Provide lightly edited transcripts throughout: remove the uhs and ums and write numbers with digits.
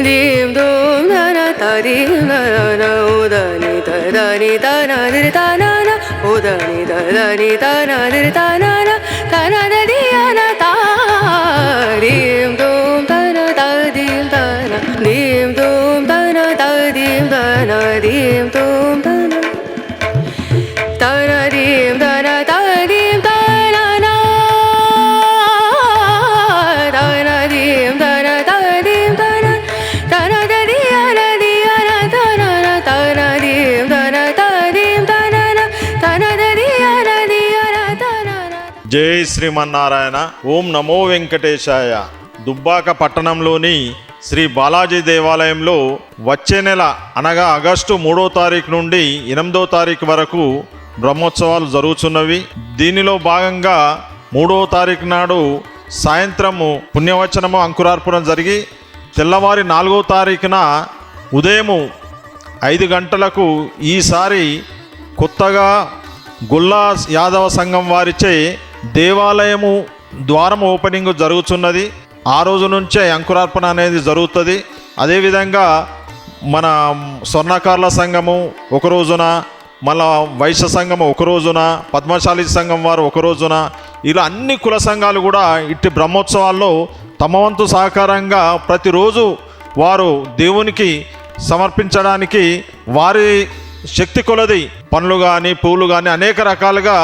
దీం దూం ధన తదీం ధన ఉదని తదని తన దిరి తనన ఉదని తదని తన దిరి తనన తన దదియన తాదీం దూం ధన తదీం ధన దీం దూం ధన తదీం ధన దీం దూం ధన తన దీం ధన తదీం ధన తన దీం ధన తదీం ధన తన దదియన దియన తనన తన దీం ధన తదీం ధన తన దదియన దియన తనన. జై శ్రీమన్నారాయణ. ఓం నమో వెంకటేశాయ. దుబ్బాక పట్టణంలోని శ్రీ బాలాజీ దేవాలయంలో వచ్చే నెల అనగా ఆగస్టు 3వ తారీఖు నుండి 8వ తారీఖు వరకు బ్రహ్మోత్సవాలు జరుగుతున్నవి. దీనిలో భాగంగా 3వ తారీఖు నాడు సాయంత్రము పుణ్యవచనము అంకురార్పణ జరిగి తెల్లవారి 4వ తారీఖున ఉదయము 5 గంటలకు ఈసారి కొత్తగా గుల్లా యాదవ సంఘం వారిచే దేవాలయము ద్వారం ఓపెనింగ్ జరుగుతున్నది. ఆ రోజు నుంచే అంకురార్పణ అనేది జరుగుతుంది. అదేవిధంగా మన స్వర్ణకారుల సంఘము ఒక రోజున, మళ్ళా వైశ్య సంఘము ఒక రోజున, పద్మశాలి సంఘం వారు ఒక రోజున, ఇలా అన్ని కుల సంఘాలు కూడా ఇట్టి బ్రహ్మోత్సవాల్లో తమ వంతు సహకారంగా ప్రతిరోజు వారు దేవునికి సమర్పించడానికి వారి శక్తి కొలది పండ్లు కానీ పూలు కానీ అనేక రకాలుగా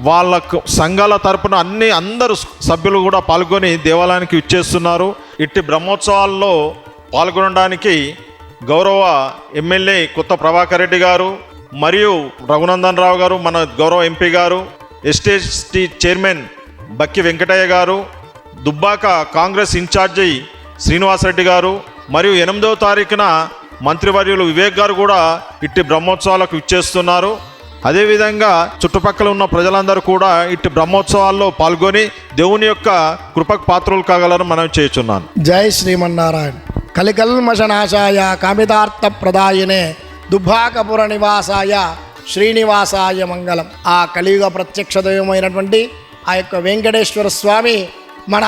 వాళ్ళ సంఘాల తరపున అందరూ సభ్యులు కూడా పాల్గొని దేవాలయానికి ఇచ్చేస్తున్నారు. ఇట్టి బ్రహ్మోత్సవాల్లో పాల్గొనడానికి గౌరవ ఎమ్మెల్యే కొత్త ప్రభాకర్ రెడ్డి గారు మరియు రఘునందన్ రావు గారు, మన గౌరవ ఎంపీ గారు, ఎస్టీఎస్టీ చైర్మన్ బక్కి వెంకటయ్య గారు, దుబ్బాక కాంగ్రెస్ ఇన్ఛార్జి శ్రీనివాసరెడ్డి గారు మరియు 8వ తారీఖున మంత్రివర్యులు వివేక్ గారు కూడా ఇట్టి బ్రహ్మోత్సవాలకు ఇచ్చేస్తున్నారు. అదేవిధంగా చుట్టుపక్కల ఉన్న ప్రజలందరూ కూడా ఇట్టి బ్రహ్మోత్సవాల్లో పాల్గొని దేవుని యొక్క కృపకు పాత్రలు కాగలరని మనం చేస్తున్నాను. జై శ్రీమన్నారాయణ. కలికల్మషనాశాయ కామితార్థ ప్రదాయనే దుబ్బాకపుర నివాసాయ శ్రీనివాసాయ మంగళం. ఆ కలియుగ ప్రత్యక్ష దైవమైనటువంటి ఆ యొక్క వెంకటేశ్వర స్వామి మన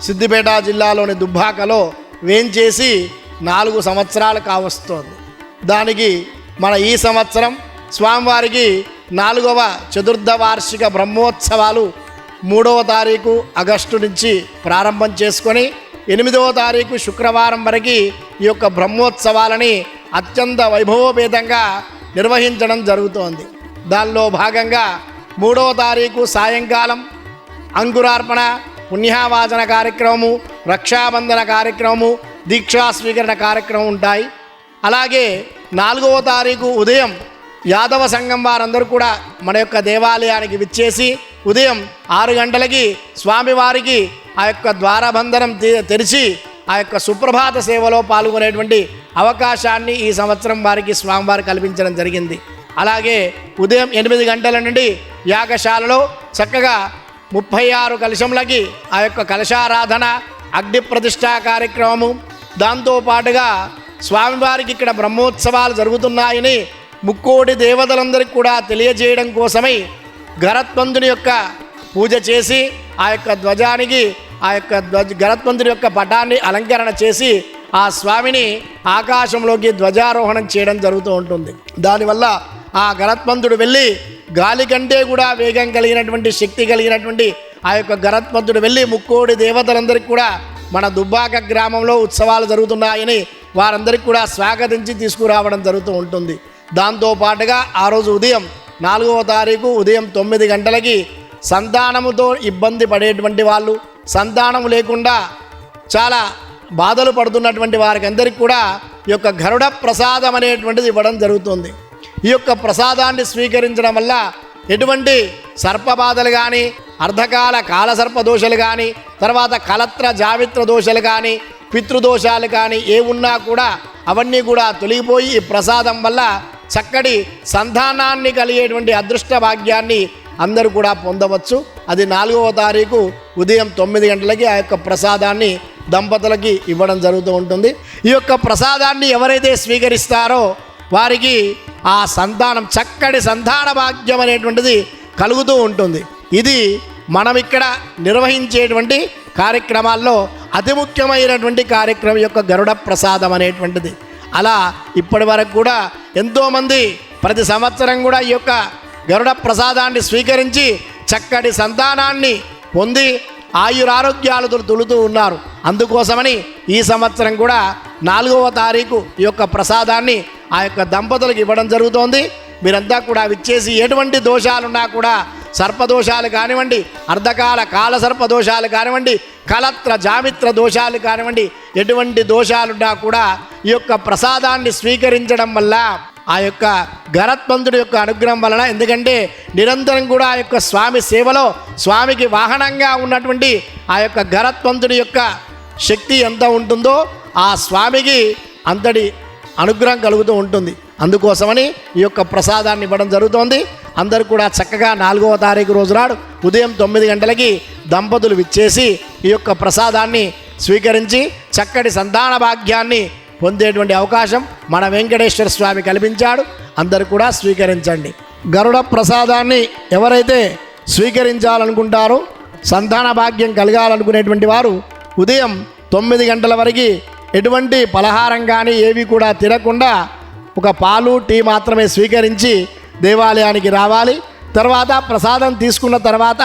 సిద్దిపేట జిల్లాలోని దుబ్బాకలో వేంచేసి 4 సంవత్సరాలు కావస్తోంది. దానికి మన ఈ సంవత్సరం స్వామివారికి 4వ చతుర్థ వార్షిక బ్రహ్మోత్సవాలు 3వ తారీఖు ఆగస్టు నుంచి ప్రారంభం చేసుకొని 8వ తారీఖు శుక్రవారం వరకు ఈ యొక్క బ్రహ్మోత్సవాలని అత్యంత వైభవోపేతంగా నిర్వహించడం జరుగుతోంది. దానిలో భాగంగా 3వ తారీఖు సాయంకాలం అంకురార్పణ, పుణ్యావాచన కార్యక్రమము, రక్షాబంధన కార్యక్రమము, దీక్షా స్వీకరణ కార్యక్రమం ఉంటాయి. అలాగే 4వ తారీఖు ఉదయం యాదవ సంఘం వారందరూ కూడా మన యొక్క దేవాలయానికి విచ్చేసి ఉదయం 6 గంటలకి స్వామివారికి ఆ యొక్క ద్వారబంధనం తెరిచి ఆ యొక్క సుప్రభాత సేవలో పాల్గొనేటువంటి అవకాశాన్ని ఈ సంవత్సరం వారికి స్వామివారు కల్పించడం జరిగింది. అలాగే ఉదయం 8 గంటల నుండి యాగశాలలో చక్కగా 36 కలశములకి ఆ యొక్క కలశారాధన, అగ్ని ప్రతిష్టా కార్యక్రమము, దాంతోపాటుగా స్వామివారికి ఇక్కడ బ్రహ్మోత్సవాలు జరుగుతున్నాయని ముక్కోటి దేవతలందరికీ కూడా తెలియజేయడం కోసమై గరత్మంతుని యొక్క పూజ చేసి ఆ యొక్క ధ్వజానికి ఆ యొక్క గరత్మంతుని యొక్క పటాన్ని అలంకరణ చేసి ఆ స్వామిని ఆకాశంలోకి ధ్వజారోహణం చేయడం జరుగుతూ ఉంటుంది. దానివల్ల ఆ గరత్మంతుడు వెళ్ళి గాలి కంటే కూడా వేగం కలిగినటువంటి శక్తి కలిగినటువంటి ఆ యొక్క గరత్మంతుడు వెళ్ళి ముక్కోడి దేవతలందరికీ కూడా మన దుబ్బాక గ్రామంలో ఉత్సవాలు జరుగుతున్నాయని వారందరికీ కూడా స్వాగతించి తీసుకురావడం జరుగుతూ ఉంటుంది. దాంతోపాటుగా ఆ రోజు ఉదయం 4వ తారీఖు ఉదయం 9 గంటలకి సంతానముతో ఇబ్బంది పడేటువంటి వాళ్ళు, సంతానం లేకుండా చాలా బాధలు పడుతున్నటువంటి వారికి అందరికీ కూడా ఈ యొక్క గరుడ ప్రసాదం అనేటువంటిది ఇవ్వడం జరుగుతుంది. ఈ యొక్క ప్రసాదాన్ని స్వీకరించడం వల్ల ఎటువంటి సర్పబాధలు కానీ, అర్ధకాల కాలసర్ప దోషాలు కానీ, తర్వాత కలత్ర జావిత్ర దోషాలు కానీ, పితృదోషాలు కానీ ఏ ఉన్నా కూడా అవన్నీ కూడా తొలగిపోయి ఈ ప్రసాదం వల్ల చక్కటి సంతానాన్ని కలిగేటువంటి అదృష్ట భాగ్యాన్ని అందరూ కూడా పొందవచ్చు. అది 4వ తారీఖు ఉదయం 9 గంటలకి ఆ యొక్క ప్రసాదాన్ని దంపతులకి ఇవ్వడం జరుగుతూ ఉంటుంది. ఈ యొక్క ప్రసాదాన్ని ఎవరైతే స్వీకరిస్తారో వారికి ఆ సంతానం చక్కటి సంతాన భాగ్యం అనేటువంటిది కలుగుతూ ఉంటుంది. ఇది మనం ఇక్కడ నిర్వహించేటువంటి కార్యక్రమాల్లో అతి ముఖ్యమైనటువంటి కార్యక్రమం యొక్క గరుడ ప్రసాదం అనేటువంటిది. అలా ఇప్పటి వరకు కూడా ఎంతోమంది ప్రతి సంవత్సరం కూడా ఈ యొక్క గరుడ ప్రసాదాన్ని స్వీకరించి చక్కటి సంతానాన్ని పొంది ఆయురారోగ్యాలు తొలుతూ ఉన్నారు. అందుకోసమని ఈ సంవత్సరం కూడా 4వ తారీఖు ఈ యొక్క ప్రసాదాన్ని ఆ యొక్క దంపతులకు ఇవ్వడం జరుగుతోంది. మీరంతా కూడా విచ్చేసి ఎటువంటి దోషాలున్నా కూడా సర్పదోషాలు కానివ్వండి, అర్ధకాల కాల సర్పదోషాలు కానివ్వండి, కలత్ర జామిత్ర దోషాలు కానివ్వండి, ఎటువంటి దోషాలున్నా కూడా ఈ యొక్క ప్రసాదాన్ని స్వీకరించడం వల్ల ఆ యొక్క గరత్మంతుడి యొక్క అనుగ్రహం వలన, ఎందుకంటే నిరంతరం కూడా ఆ యొక్క స్వామి సేవలో స్వామికి వాహనంగా ఉన్నటువంటి ఆ యొక్క గరత్మంతుడి యొక్క శక్తి ఎంత ఉంటుందో ఆ స్వామికి అంతటి అనుగ్రహం కలుగుతూ ఉంటుంది. అందుకోసమని ఈ యొక్క ప్రసాదాన్ని ఇవ్వడం జరుగుతోంది. అందరూ కూడా చక్కగా 4వ తారీఖు రోజు నాడు ఉదయం 9 గంటలకి దంపతులు విచ్చేసి ఈ యొక్క ప్రసాదాన్ని స్వీకరించి చక్కటి సంతాన భాగ్యాన్ని పొందేటువంటి అవకాశం మన వెంకటేశ్వర స్వామి కల్పించాడు. అందరూ కూడా స్వీకరించండి. గరుడ ప్రసాదాన్ని ఎవరైతే స్వీకరించాలనుకుంటారో, సంతాన భాగ్యం కలగాలనుకునేటువంటి వారు ఉదయం 9 గంటల వరకు ఎటువంటి పలహారం కానీ ఏవి కూడా తినకుండా ఒక పాలు టీ మాత్రమే స్వీకరించి దేవాలయానికి రావాలి. తర్వాత ప్రసాదం తీసుకున్న తర్వాత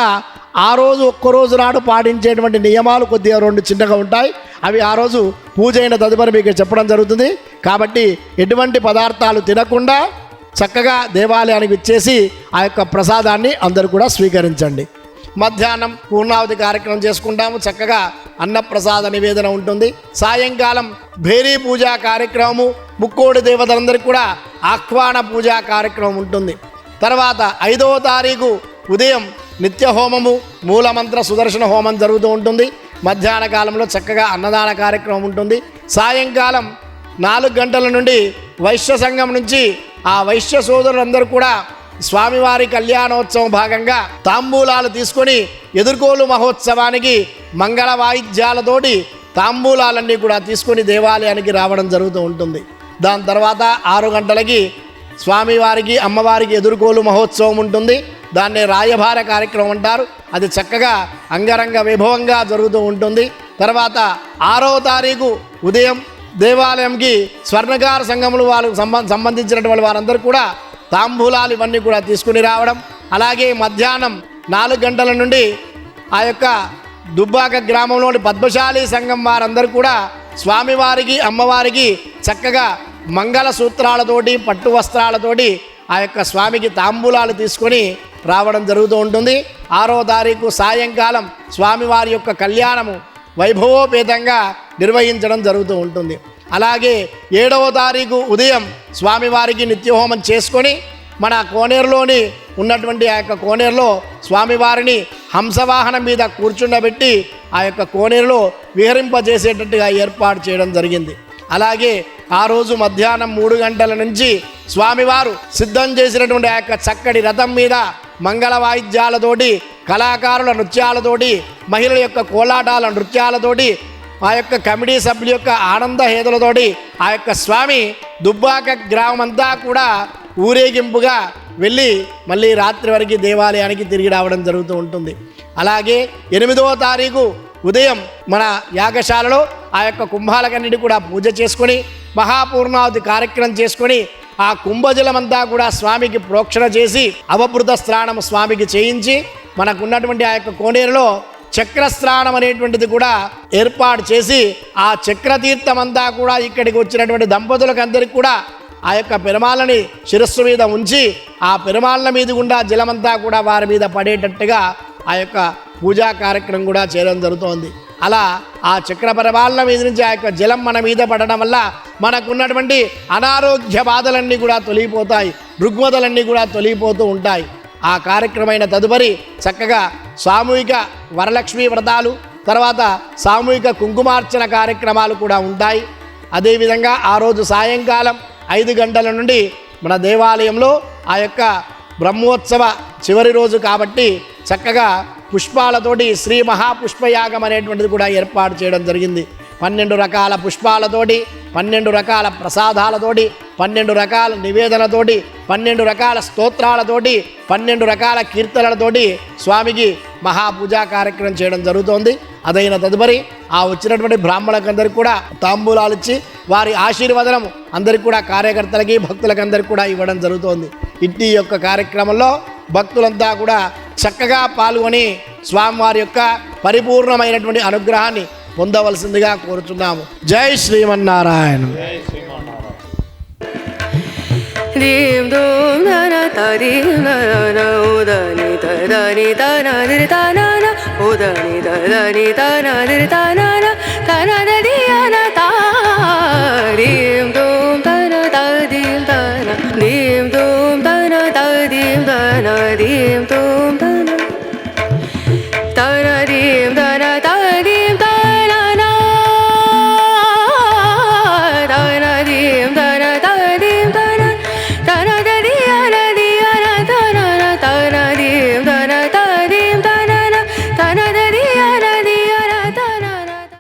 ఆ రోజు ఒక్కరోజు నాడు పాటించేటువంటి నియమాలు కొద్దిగా 2 చిన్నగా ఉంటాయి. అవి ఆ రోజు పూజ అయిన తదుపరి మీకు చెప్పడం జరుగుతుంది. కాబట్టి ఎటువంటి పదార్థాలు తినకుండా చక్కగా దేవాలయానికి ఇచ్చేసి ఆ యొక్క ప్రసాదాన్ని అందరూ కూడా స్వీకరించండి. మధ్యాహ్నం పూర్ణావతి కార్యక్రమం చేసుకుంటాము. చక్కగా అన్నప్రసాద నివేదన ఉంటుంది. సాయంకాలం భేరీ పూజా కార్యక్రమము, ముక్కోడి దేవతలందరికీ కూడా ఆహ్వాన పూజా కార్యక్రమం ఉంటుంది. తర్వాత 5వ తారీఖు ఉదయం నిత్య హోమము, మూలమంత్ర సుదర్శన హోమం జరుగుతూ ఉంటుంది. మధ్యాహ్న కాలంలో చక్కగా అన్నదాన కార్యక్రమం ఉంటుంది. సాయంకాలం 4 గంటల నుండి వైశ్య సంఘం నుంచి ఆ వైశ్య సోదరులందరూ కూడా స్వామివారి కళ్యాణోత్సవం భాగంగా తాంబూలాలు తీసుకొని ఎదుర్కోలు మహోత్సవానికి మంగళ వాయిద్యాలతోటి తాంబూలాలన్నీ కూడా తీసుకొని దేవాలయానికి రావడం జరుగుతూ ఉంటుంది. దాని తర్వాత 6 గంటలకి స్వామివారికి అమ్మవారికి ఎదుర్కోలు మహోత్సవం ఉంటుంది. దాన్నే రాయభార కార్యక్రమం అంటారు. అది చక్కగా అంగరంగ వైభవంగా జరుగుతూ ఉంటుంది. తర్వాత 6వ తారీఖు ఉదయం దేవాలయంకి స్వర్ణకార సంఘములు వాళ్ళకు సంబంధించినటువంటి వారందరూ కూడా తాంబూలాలు ఇవన్నీ కూడా తీసుకుని రావడం. అలాగే మధ్యాహ్నం 4 గంటల నుండి ఆ యొక్క దుబ్బాక గ్రామంలోని పద్మశాలి సంఘం వారందరూ కూడా స్వామివారికి అమ్మవారికి చక్కగా మంగళ సూత్రాలతోటి పట్టు వస్త్రాలతోటి ఆ యొక్క స్వామికి తాంబూలాలు తీసుకొని రావడం జరుగుతూ ఉంటుంది. 6వ తారీఖు సాయంకాలం స్వామివారి యొక్క కళ్యాణము వైభవోపేతంగా నిర్వహించడం జరుగుతూ ఉంటుంది. అలాగే 7వ తారీఖు ఉదయం స్వామివారికి నిత్యహోమం చేసుకొని మన కోనేరులోని ఉన్నటువంటి ఆ యొక్క కోనేరులో స్వామివారిని హంసవాహనం మీద కూర్చుండబెట్టి ఆ యొక్క కోనేరులో విహరింపజేసేటట్టుగా ఏర్పాటు చేయడం జరిగింది. అలాగే ఆ రోజు మధ్యాహ్నం 3 గంటల నుంచి స్వామివారు సిద్ధం చేసినటువంటి ఆ యొక్క చక్కటి రథం మీద మంగళ వాయిద్యాలతోటి, కళాకారుల నృత్యాలతోటి, మహిళల యొక్క కోలాటాల నృత్యాలతోటి, ఆ యొక్క కమిటీ సభ్యుల యొక్క ఆనంద హేతులతోటి ఆ యొక్క స్వామి దుబ్బాక గ్రామం అంతా కూడా ఊరేగింపుగా వెళ్ళి మళ్ళీ రాత్రి వరకు దేవాలయానికి తిరిగి రావడం జరుగుతూ ఉంటుంది. అలాగే 8వ తారీఖు ఉదయం మన యాగశాలలో ఆ యొక్క కుంభాలకన్నిటి కూడా పూజ చేసుకొని మహాపూర్ణావతి కార్యక్రమం చేసుకొని ఆ కుంభజలమంతా కూడా స్వామికి ప్రోక్షణ చేసి అవభృత స్నానం స్వామికి చేయించి మనకున్నటువంటి ఆ యొక్క కోనేరులో చక్రస్నానం అనేటువంటిది కూడా ఏర్పాటు చేసి ఆ చక్రతీర్థమంతా కూడా ఇక్కడికి వచ్చినటువంటి దంపతులకు అందరికీ కూడా ఆ యొక్క పెరుమాళ్ళని శిరస్సు మీద ఉంచి ఆ పెరుమాళ్ళ మీద గుండా జలమంతా కూడా వారి మీద పడేటట్టుగా ఆ యొక్క పూజా కార్యక్రమం కూడా చేయడం జరుగుతోంది. అలా ఆ చక్ర పెరుమాళ్ళ మీద నుంచి ఆ యొక్క జలం మన మీద పడడం వల్ల మనకున్నటువంటి అనారోగ్య బాధలన్నీ కూడా తొలగిపోతాయి, రుగ్మతలన్నీ కూడా తొలగిపోతూ ఉంటాయి. ఆ కార్యక్రమైన తదుపరి చక్కగా సామూహిక వరలక్ష్మీ వ్రతాలు, తర్వాత సామూహిక కుంకుమార్చన కార్యక్రమాలు కూడా ఉంటాయి. అదేవిధంగా ఆ రోజు సాయంకాలం 5 గంటల నుండి మన దేవాలయంలో ఆ యొక్క బ్రహ్మోత్సవ చివరి రోజు కాబట్టి చక్కగా పుష్పాలతోటి శ్రీ మహాపుష్పయాగం అనేటువంటిది కూడా ఏర్పాటు చేయడం జరిగింది. 12 రకాల పుష్పాలతోటి, 12 రకాల ప్రసాదాలతోటి, 12 రకాల నివేదనతోటి, 12 రకాల స్తోత్రాలతోటి, 12 రకాల కీర్తనలతోటి స్వామికి మహాపూజా కార్యక్రమం చేయడం జరుగుతోంది. అదైన తదుపరి ఆ వచ్చినటువంటి బ్రాహ్మణులందరికీ కూడా తాంబూలాలు ఇచ్చి వారి ఆశీర్వదనం అందరికీ కూడా కార్యకర్తలకి భక్తులకి అందరికీ కూడా ఇవ్వడం జరుగుతోంది. ఇట్టి యొక్క కార్యక్రమంలో భక్తులంతా కూడా చక్కగా పాల్గొని స్వామివారి యొక్క పరిపూర్ణమైనటువంటి అనుగ్రహాన్ని పొందవలసిందిగా కోరుచున్నాము. జై శ్రీమన్నారాయణ. దీం దూం ధన తదీం ధన ఉదని తదని తన దిరి తన ఉదని తదని తన దిరి తన